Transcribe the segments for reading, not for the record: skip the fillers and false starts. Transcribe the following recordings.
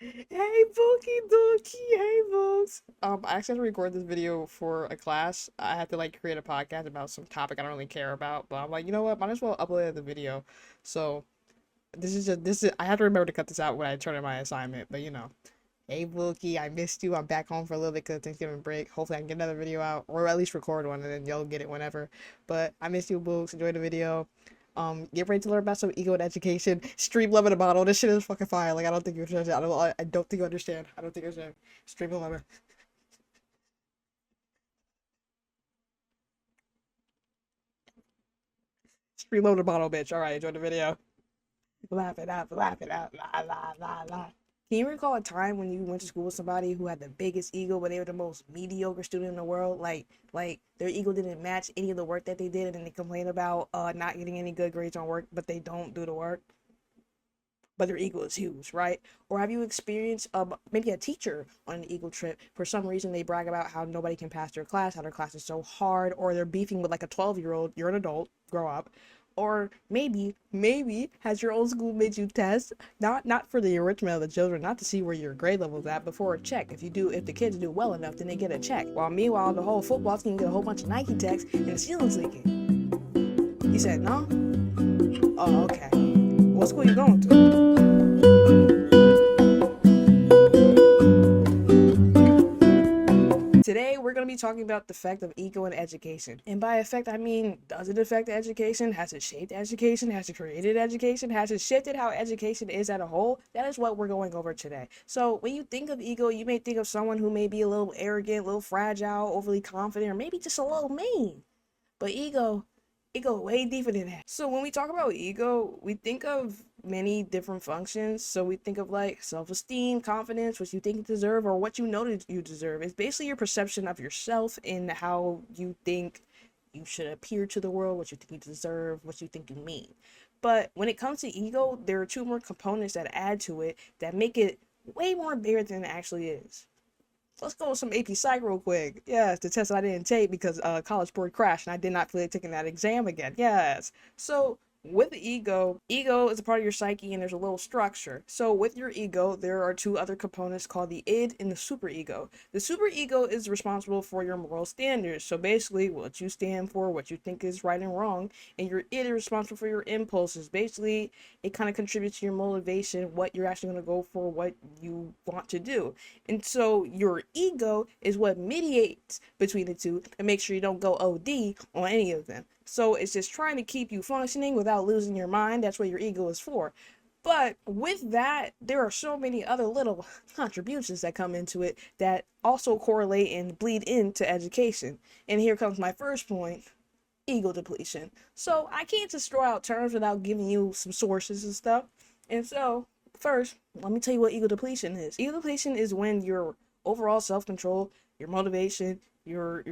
Hey, Bookie Dookie. Hey, folks. I actually had to record this video for a class. I had to like create a podcast about some topic I don't really care about, but I'm like, you know what? Might as well upload the video. So this is I have to remember to cut this out when I turn in my assignment. But hey, Bookie, I missed you. I'm back home for a little bit because of Thanksgiving break. Hopefully, I can get another video out, or at least record one, and then y'all get it whenever. But I missed you, Books. Enjoy the video. Get ready to learn about some ego and education. Stream lemon bottle. This shit is fucking fire. Like I don't think you understand. I don't think you understand. I don't think you understand. Stream lemon. Stream lemon bottle, bitch. All right, enjoy the video. Laugh it out. Laugh it out. La la la la. Can you recall a time when you went to school with somebody who had the biggest ego, but they were the most mediocre student in the world? Like their ego didn't match any of the work that they did, and then they complain about not getting any good grades on work, but they don't do the work. But their ego is huge, right? Or have you experienced maybe a teacher on an ego trip? For some reason, they brag about how nobody can pass their class, how their class is so hard, or they're beefing with like a 12-year-old. You're an adult, grow up. Or maybe has your old school made you test, not for the enrichment of the children, not to see where your grade level's at, but for a check. If the kids do well enough, then they get a check. While meanwhile, the whole football team get a whole bunch of Nike techs and the ceiling's leaking. You said no? Oh, okay. What school you going to? Today, we're going to be talking about the effect of ego in education. And by effect, I mean, does it affect education? Has it shaped education? Has it created education? Has it shifted how education is as a whole? That is what we're going over today. So, when you think of ego, you may think of someone who may be a little arrogant, a little fragile, overly confident, or maybe just a little mean. But ego way deeper than that. So when we talk about ego, we think of many different functions. So we think of like self-esteem, confidence, what you think you deserve, or what you know that you deserve. It's basically your perception of yourself and how you think you should appear to the world, what you think you deserve, what you think you mean. But when it comes to ego, there are two more components that add to it that make it way more bigger than it actually is. Let's go with some AP Psych real quick. Yes, the test I didn't take because College Board crashed and I did not feel like taking that exam again. Yes. So with the ego is a part of your psyche and there's a little structure. So with your ego, there are two other components called the id and the superego. The superego is responsible for your moral standards. So basically what you stand for, what you think is right and wrong, and your id is responsible for your impulses. Basically, it kind of contributes to your motivation, what you're actually going to go for, what you want to do. And so your ego is what mediates between the two and make sure you don't go OD on any of them. So it's just trying to keep you functioning without losing your mind. That's what your ego is for. But with that, there are so many other little contributions that come into it that also correlate and bleed into education. And here comes my first point, ego depletion. So I can't just throw out terms without giving you some sources and stuff. And so, first, let me tell you what ego depletion is. Ego depletion is when your overall self-control, your motivation, your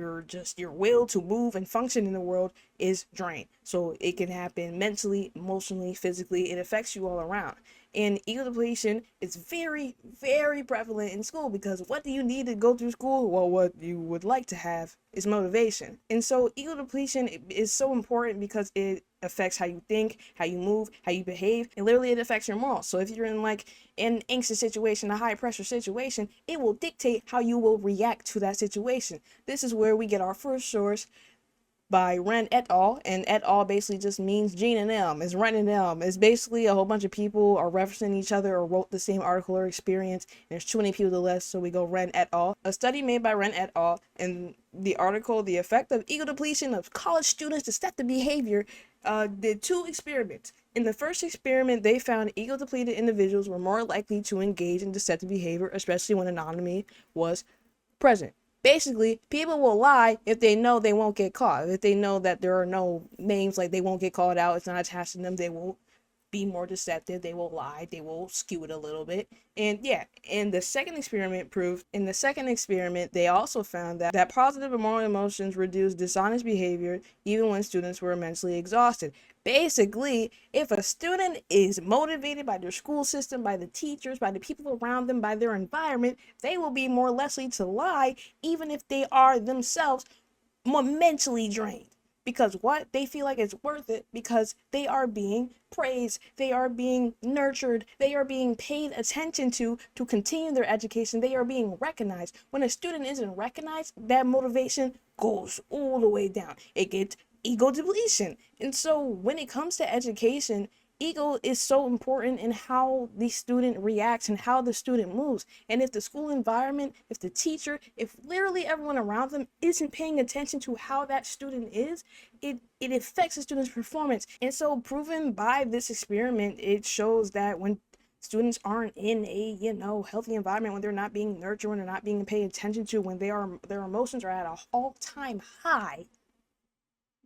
will to move and function in the world is drained. So it can happen mentally, emotionally, physically. It affects you all around. And ego depletion is very, very prevalent in school because what do you need to go through school? Well, what you would like to have is motivation. And so ego depletion is so important because it affects how you think, how you move, how you behave, and literally it affects your morals. So if you're in like an anxious situation, a high pressure situation, it will dictate how you will react to that situation. This is where we get our first source by Ren et al. And et al. Basically just means Gene and M. It's Ren and M. It's basically a whole bunch of people are referencing each other or wrote the same article or experience. And there's too many people to list, so we go Ren et al. A study made by Ren et al. In the article, The Effect of Ego Depletion of College Students' Deceptive Behavior, did two experiments. In the first experiment, they found ego-depleted individuals were more likely to engage in deceptive behavior, especially when anonymity was present. Basically, people will lie if they know they won't get caught. If they know that there are no names, like they won't get called out, it's not attached to them, they will be more deceptive, they will lie, they will skew it a little bit. And yeah, and the second experiment proved, in the second experiment, they also found that positive and moral emotions reduced dishonest behavior even when students were mentally exhausted. Basically, if a student is motivated by their school system, by the teachers, by the people around them, by their environment, they will be more likely to lie, even if they are themselves more mentally drained. Because what? They feel like it's worth it because they are being praised, they are being nurtured, they are being paid attention to continue their education, they are being recognized. When a student isn't recognized, that motivation goes all the way down. It gets ego depletion. And so when it comes to education, ego is so important in how the student reacts and how the student moves. And if the school environment, if the teacher, if literally everyone around them isn't paying attention to how that student is, it affects the student's performance. And so proven by this experiment, it shows that when students aren't in a healthy environment, when they're not being nurtured, when they're not being paid attention to, when their emotions are at an all-time high,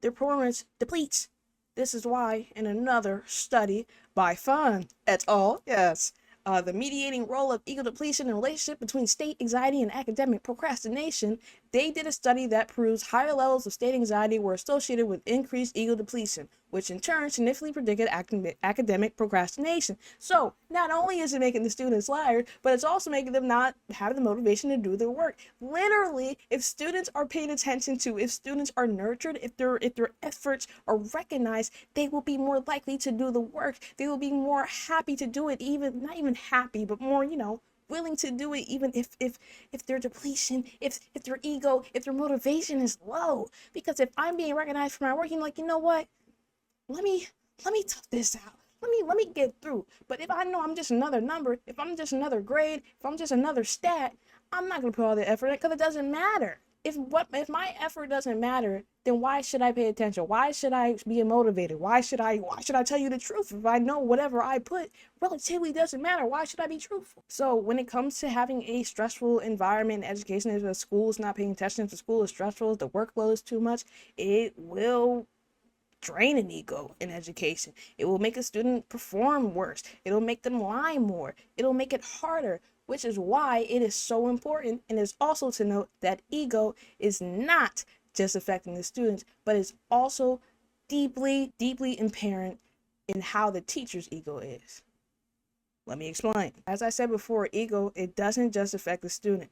their performance depletes. This is why, in another study by Fun et al., yes, the mediating role of ego depletion in relationship between state anxiety and academic procrastination, they did a study that proves higher levels of state anxiety were associated with increased ego depletion, which in turn significantly predicted academic procrastination. So not only is it making the students liars, but it's also making them not have the motivation to do their work. Literally, if students are paid attention to, if students are nurtured, if their efforts are recognized, they will be more likely to do the work. They will be more happy to do it, even not even happy, but more, willing to do it, even if their depletion, if their ego, if their motivation is low. Because if I'm being recognized for my work, like, you know what? Let me tough this out. Let me get through. But if I know I'm just another number, if I'm just another grade, if I'm just another stat, I'm not gonna put all the effort in because it doesn't matter. If my effort doesn't matter, then why should I pay attention? Why should I be motivated? Why should I tell you the truth if I know whatever I put relatively doesn't matter? Why should I be truthful? So when it comes to having a stressful environment in education, if the school is not paying attention, if the school is stressful, if the workload is too much, it will drain an ego in education. It will make a student perform worse. It'll make them lie more. It'll make it harder, which is why it is so important. And it's also to note that ego is not just affecting the students, but it's also deeply, deeply inherent in how the teacher's ego is. Let me explain. As I said before, ego, it doesn't just affect the student.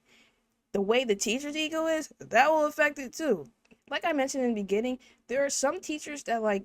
The way the teacher's ego is, that will affect it too. Like I mentioned in the beginning, there are some teachers that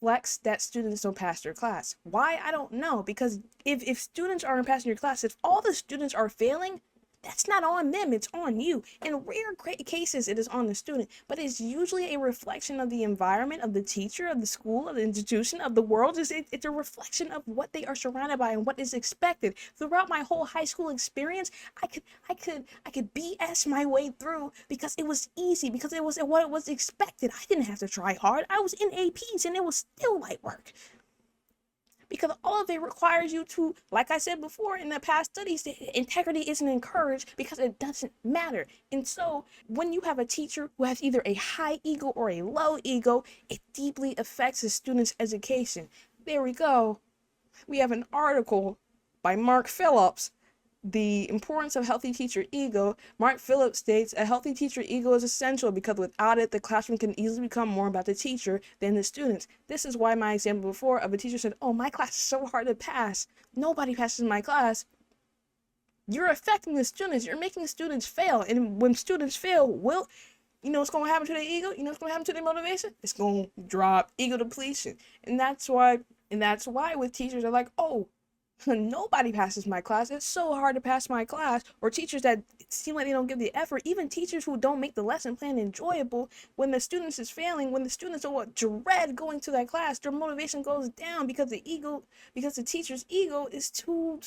flex that students don't pass their class. Why? I don't know. Because if students aren't passing your class, if all the students are failing, that's not on them, it's on you. In rare cases, it is on the student, but it's usually a reflection of the environment, of the teacher, of the school, of the institution, of the world. It's a reflection of what they are surrounded by and what is expected. Throughout my whole high school experience, I could BS my way through because it was easy, because it was what it was expected. I didn't have to try hard. I was in APs and it was still light work. Because all of it requires you to, like I said before in the past studies, integrity isn't encouraged because it doesn't matter. And so when you have a teacher who has either a high ego or a low ego, it deeply affects the student's education. There we go. We have an article by Mark Phillips, The Importance of Healthy Teacher Ego. Mark Phillips states, a healthy teacher ego is essential because without it, the classroom can easily become more about the teacher than the students. This is why my example before of a teacher said, oh, my class is so hard to pass. Nobody passes my class. You're affecting the students. You're making the students fail. And when students fail, you know what's going to happen to their ego? You know what's going to happen to their motivation? It's going to drop, ego depletion. And that's why with teachers are like, oh, nobody passes my class. It's so hard to pass my class. Or teachers that seem like they don't give the effort. Even teachers who don't make the lesson plan enjoyable. When the students is failing, when the students dread going to that class, their motivation goes down because the teacher's ego is too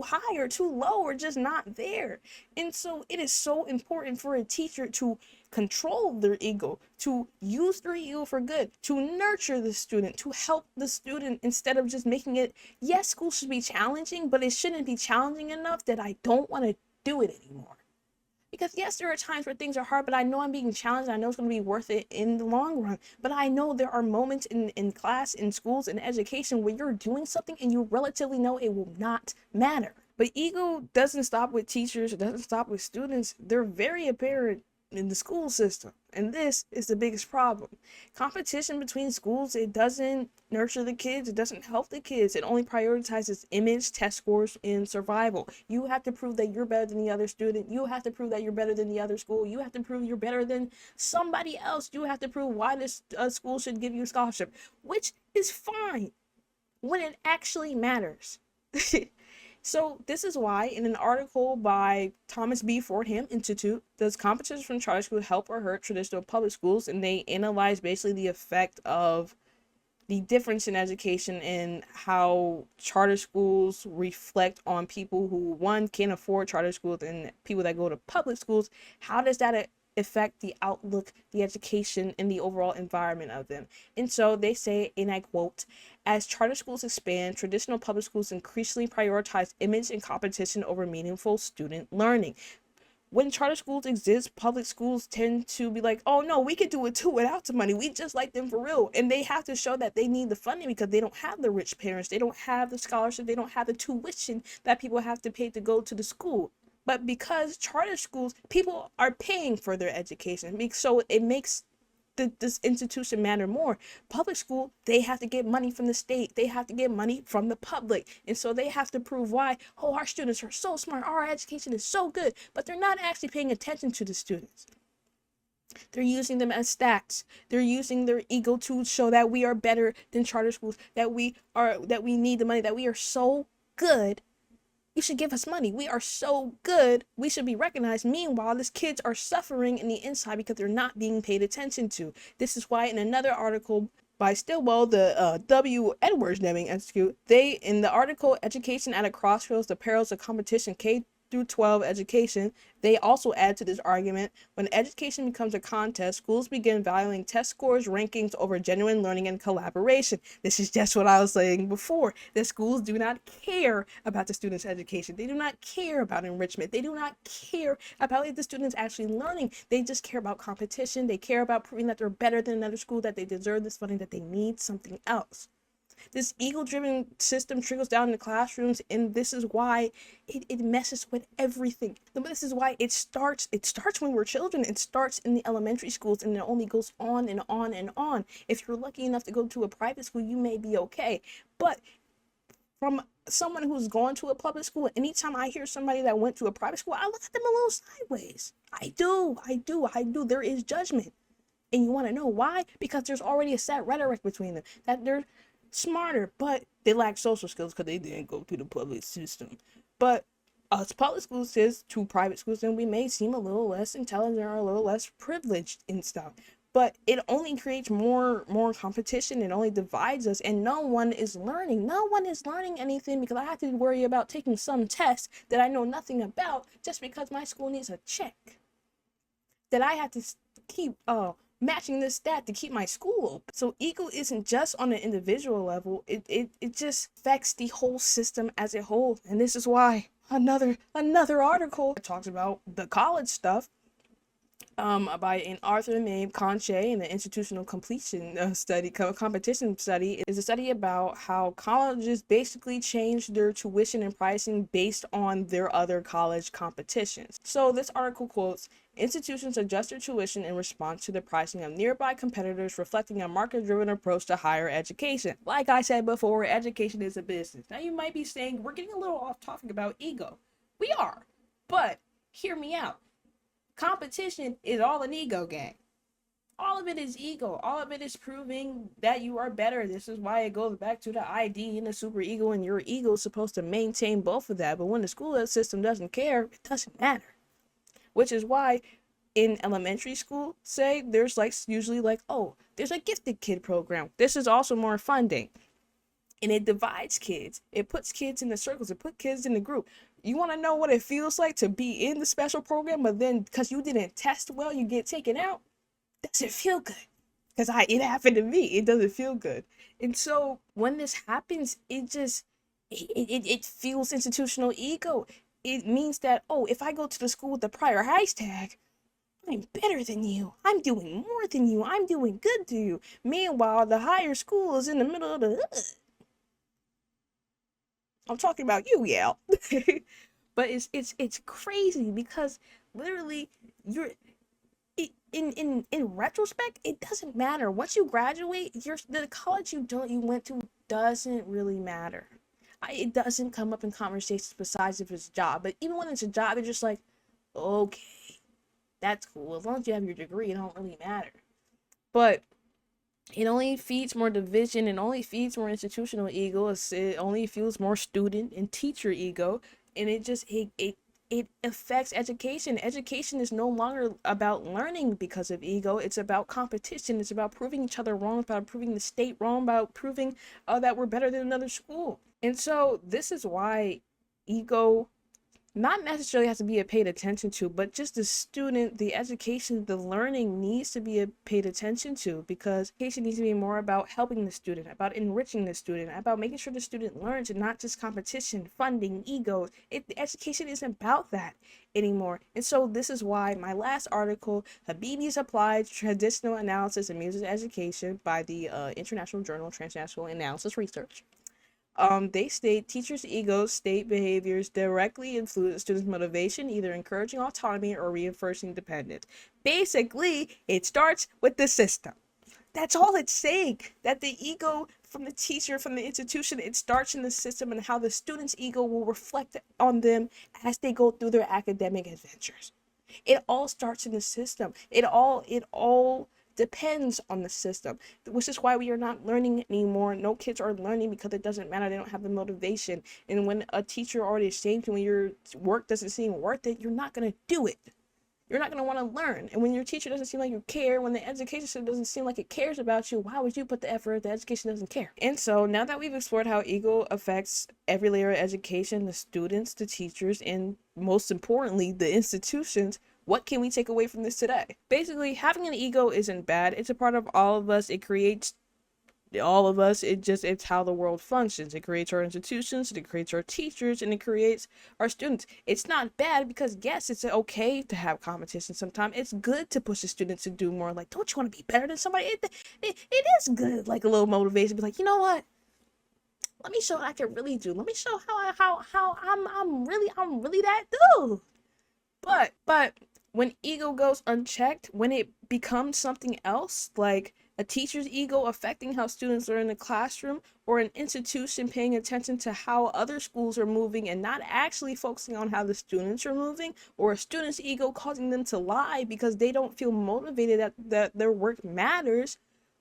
high or too low or just not there. And so it is so important for a teacher to control their ego, to use their ego for good, to nurture the student, to help the student instead of just making it, yes, school should be challenging, but it shouldn't be challenging enough that I don't want to do it anymore. Because yes, there are times where things are hard, but I know I'm being challenged. I know it's going to be worth it in the long run. But I know there are moments in class, in schools, in education where you're doing something and you relatively know it will not matter. But ego doesn't stop with teachers. It doesn't stop with students. They're very apparent in the school system. And this is the biggest problem. Competition between schools, it doesn't nurture the kids, it doesn't help the kids. It only prioritizes image, test scores, and survival. You have to prove that you're better than the other student. You have to prove that you're better than the other school. You have to prove you're better than somebody else. You have to prove why this school should give you a scholarship, which is fine when it actually matters. So this is why, in an article by Thomas B. Fordham Institute, does competition from charter schools help or hurt traditional public schools? And they analyze basically the effect of the difference in education and how charter schools reflect on people who, one, can't afford charter schools and people that go to public schools. How does that affect the outlook, the education, and the overall environment of them? And so they say, and I quote, as charter schools expand, traditional public schools increasingly prioritize image and competition over meaningful student learning. When charter schools exist, public schools tend to be like, oh no, we could do it too without the money. We just like them for real. And they have to show that they need the funding because they don't have the rich parents. They don't have the scholarship. They don't have the tuition that people have to pay to go to the school. But because charter schools, people are paying for their education. So it makes this institution matter more. Public school, they have to get money from the state. They have to get money from the public. And so they have to prove why, oh, our students are so smart. Our education is so good. But they're not actually paying attention to the students. They're using them as stats. They're using their ego to show that we are better than charter schools, that we need the money, that we are so good. You should give us money. We are so good. We should be recognized. Meanwhile, these kids are suffering in the inside because they're not being paid attention to. This is why in another article by Stilwell, the W. Edwards Deming Institute, they, in the article Education at a Crossroads, the Perils of Competition, K through 12 education, they also add to this argument, when education becomes a contest, schools begin valuing test scores, rankings over genuine learning and collaboration. This is just what I was saying before, that schools do not care about the students' education. They do not care about enrichment. They do not care about if the students actually learning. They just care about competition. They care about proving that they're better than another school, that they deserve this funding, that they need something else. This ego-driven system trickles down in the classrooms, and this is why it messes with everything. This is why it starts when we're children. It starts in the elementary schools, and it only goes on and on and on. If you're lucky enough to go to a private school, you may be okay. But from someone who's gone to a public school, anytime I hear somebody that went to a private school, I look at them a little sideways. I do. There is judgment. And you want to know why? Because there's already a set rhetoric between them, that they're smarter, but they lack social skills because they didn't go to the public system. But us public schools says to private schools, then we may seem a little less intelligent or a little less privileged and stuff. But it only creates more competition. It only divides us, and no one is learning. No one is learning anything because I have to worry about taking some test that I know nothing about just because my school needs a check. That I have to keep matching this stat to keep my school open. So ego isn't just on an individual level, it just affects the whole system as a whole. And this is why another article talks about the college stuff by an author named Conche in the institutional completion study, competition study, is a study about how colleges basically change their tuition and pricing based on their other college competitions. So this article quotes, institutions adjust their tuition in response to the pricing of nearby competitors, reflecting a market-driven approach to higher education. Like I said before, education is a business. Now you might be saying, we're getting a little off topic about ego. We are, but hear me out. Competition is all an ego game. All of it is ego. All of it is proving that you are better. This is why it goes back to the ID and the super ego, and your ego is supposed to maintain both of that. But when the school system doesn't care, it doesn't matter. Which is why in elementary school, say, there's usually there's a gifted kid program. This is also more funding. And it divides kids. It puts kids in the circles. It puts kids in the group. You want to know what it feels like to be in the special program, but then because you didn't test well, you get taken out? Doesn't feel good. Because it happened to me. It doesn't feel good. And so when this happens, it fuels institutional ego. It means that, oh, if I go to the school with the prior highs tag, I'm better than you. I'm doing more than you. I'm doing good to you. Meanwhile, the higher school is in the middle of the... I'm talking about you, Yale. But it's crazy because literally in retrospect, it doesn't matter. Once you graduate, the college you went to doesn't really matter. It doesn't come up in conversations besides if it's a job. But even when it's a job, it's just like, okay, that's cool. As long as you have your degree, it don't really matter. But it only feeds more division. It only feeds more institutional ego. It only fuels more student and teacher ego, and it affects education. Education is no longer about learning because of ego. It's about competition. It's about proving each other wrong, about proving the state wrong, about proving that we're better than another school. And so this is why ego not necessarily has to be paid attention to, but just the student, the education, the learning needs to be paid attention to, because education needs to be more about helping the student, about enriching the student, about making sure the student learns, and not just competition, funding, ego. Education isn't about that anymore. And so this is why my last article, Habibi's Applied Traditional Analysis in Music Education by the International Journal of Transnational Analysis Research, they state teachers' egos, state behaviors directly influence students' motivation, either encouraging autonomy or reinforcing dependence. Basically, it starts with the system. That's all it's saying. That the ego from the teacher, from the institution, it starts in the system, and how the student's ego will reflect on them as they go through their academic adventures. It all starts in the system. It all depends on the system, which is why we are not learning anymore. No kids are learning because it doesn't matter. They don't have the motivation. And when a teacher already is saying to you, when your work doesn't seem worth it, you're not going to do it. You're not going to want to learn. And when your teacher doesn't seem like you care, when the education system doesn't seem like it cares about you, why would you put the effort if the education doesn't care? And so now that we've explored how ego affects every layer of education, the students, the teachers, and most importantly, the institutions, what can we take away from this today? Basically, having an ego isn't bad. It's a part of all of us. It creates all of us. It's how the world functions. It creates our institutions, it creates our teachers, and it creates our students. It's not bad because, yes, it's okay to have competition sometimes. It's good to push the students to do more. Like, don't you want to be better than somebody? It is good, like a little motivation. Be like, you know what? Let me show what I can really do. Let me show how I'm really that dude. But when ego goes unchecked, when it becomes something else, like a teacher's ego affecting how students learn in the classroom, or an institution paying attention to how other schools are moving and not actually focusing on how the students are moving, or a student's ego causing them to lie because they don't feel motivated that their work matters,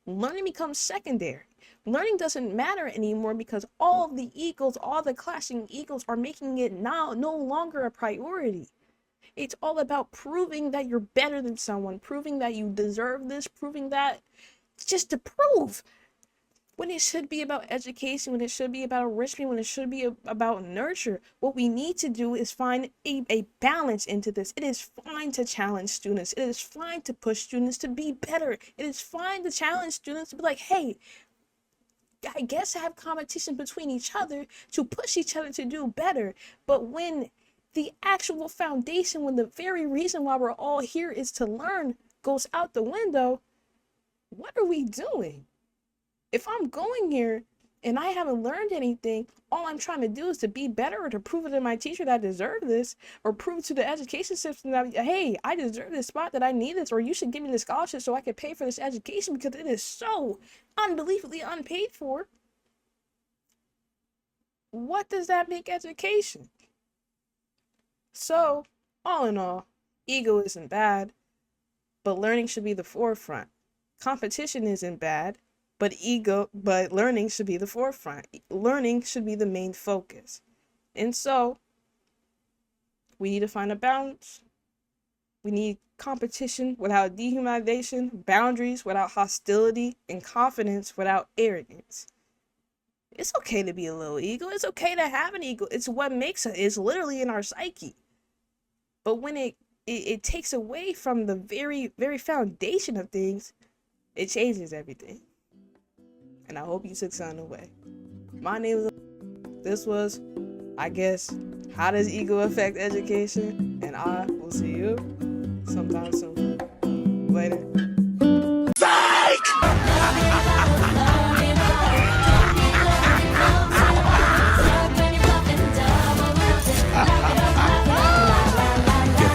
learning becomes secondary. Learning doesn't matter anymore because all of the egos, all the clashing egos are making it now no longer a priority. It's all about proving that you're better than someone, proving that you deserve this, proving that just to prove. When it should be about education, when it should be about enrichment, when it should be about nurture. What we need to do is find a balance into this. It is fine to challenge students. It is fine to push students to be better. It is fine to challenge students to be like, hey, I guess have competition between each other to push each other to do better. But when the actual foundation, when the very reason why we're all here is to learn, goes out the window, what are we doing? If I'm going here and I haven't learned anything, all I'm trying to do is to be better, or to prove it to my teacher that I deserve this, or prove to the education system that, hey, I deserve this spot, that I need this, or you should give me the scholarship so I can pay for this education because it is so unbelievably unpaid for. What does that make education? So, all in all, ego isn't bad, but learning should be the forefront. Competition isn't bad, but learning should be the forefront. Learning should be the main focus. And so, we need to find a balance. We need competition without dehumanization, boundaries without hostility, and confidence without arrogance. It's okay to be a little ego. It's okay to have an ego. It's what makes it. It's literally in our psyche. But when it takes away from the very, very foundation of things, it changes everything. And I hope you took something away. My name is... This was, I guess, how does ego affect education? And I will see you sometime soon. Later.